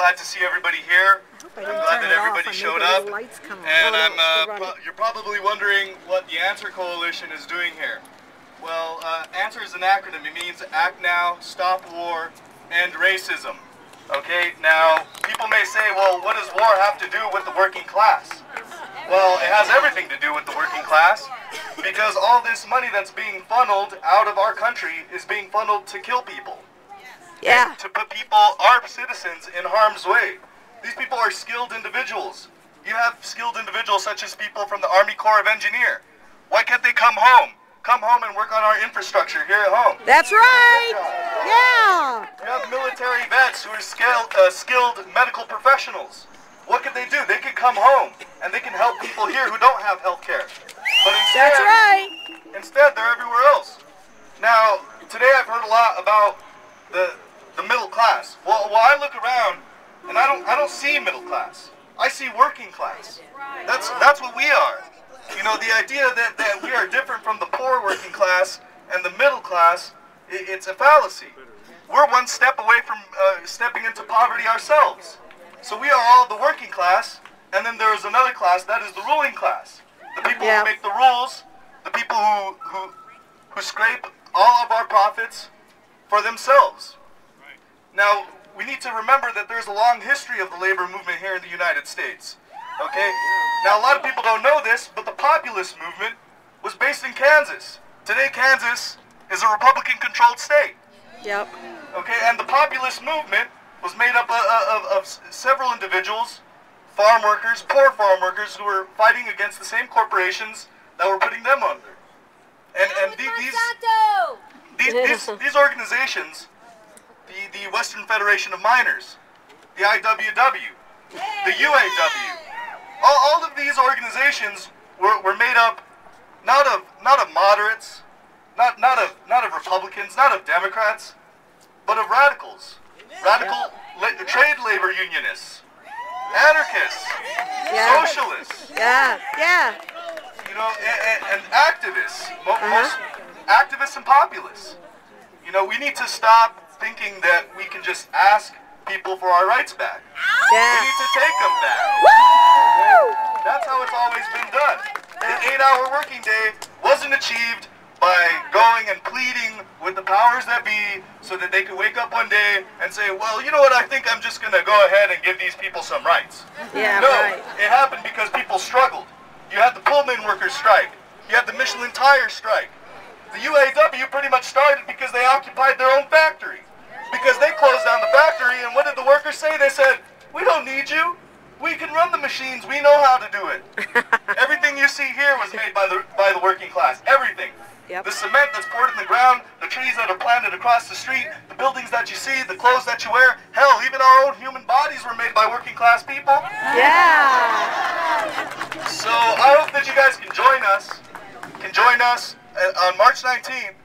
glad to see everybody here. I'm glad that everybody showed up. And you're probably wondering what the Answer Coalition is doing here. Well, ANSWER is an acronym. It means Act Now, Stop War, End Racism. Okay, now, people may say, well, what does war have to do with the working class? Well, it has everything to do with the working class, because all this money that's being funneled out of our country is being funneled to kill people. Yeah. To put people, our citizens, in harm's way. These people are skilled individuals. You have skilled individuals such as people from the Army Corps of Engineers. Why can't they come home? Come home and work on our infrastructure here at home. That's right. Yeah. You have military vets who are skilled medical professionals. What could they do? They could come home and they can help people here who don't have health care. But instead, that's right. Instead, they're everywhere else. Now, today I've heard a lot about the middle class. Well, I look around and I don't see middle class. I see working class. That's what we are. You know, the idea that we are different from the poor working class and the middle class, it's a fallacy. We're one step away from stepping into poverty ourselves. So we are all the working class, and then there is another class, that is the ruling class. The people who make the rules, the people who scrape all of our profits for themselves. Now, we need to remember that there's a long history of the labor movement here in the United States. Okay? Now, a lot of people don't know this, but the populist movement was based in Kansas. Today, Kansas is a Republican-controlled state. Yep. Okay, and the populist movement was made up of several individuals, farm workers, poor farm workers, who were fighting against the same corporations that were putting them under. And these organizations, the Western Federation of Miners, the IWW, the UAW, all of these organizations were made up not of moderates, not of Republicans, not of Democrats, but of radicals. Radical trade labor unionists, anarchists, socialists. Yeah. You know, and activists, most activists and populists. You know, we need to stop thinking that we can just ask people for our rights back. Yeah. We need to take them back. Woo! That's how it's always been done. The 8-hour working day wasn't achieved by going and pleading with the powers that be so that they could wake up one day and say, well, you know what, I think I'm just going to go ahead and give these people some rights. Yeah, no, right. It happened because people struggled. You had the Pullman workers strike. You had the Michelin tire strike. The UAW pretty much started because they occupied their own factory. Because they closed down the factory, and what did the workers say? They said, we don't need you. We can run the machines. We know how to do it. Everything you see here was made by the working class. Everything. Yep. The cement that's poured in the ground, the trees that are planted across the street, the buildings that you see, the clothes that you wear, hell, even our own human bodies were made by working class people. Yeah. So I hope that you guys can join us on March 19th,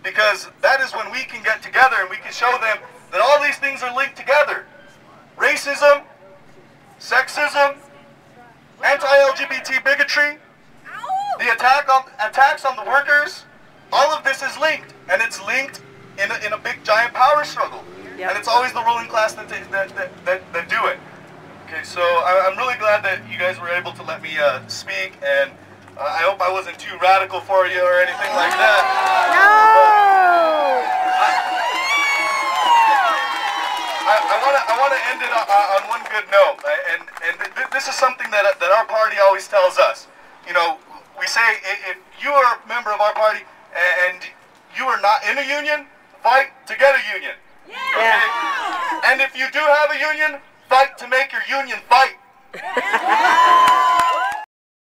because that is when we can get together and we can show them that all these things are linked together. Racism, sexism, anti-LGBT bigotry, the attacks on the workers, all of this is linked, and it's linked in a big giant power struggle. Yep. And it's always the ruling class that do it. Okay, so I'm really glad that you guys were able to let me speak, and I hope I wasn't too radical for you or anything like that. No! I want to end it on one good note, and this is something that our party always tells us. You know, we say if you are a member of our party and you are not in a union, fight to get a union. Okay? And if you do have a union, fight to make your union fight.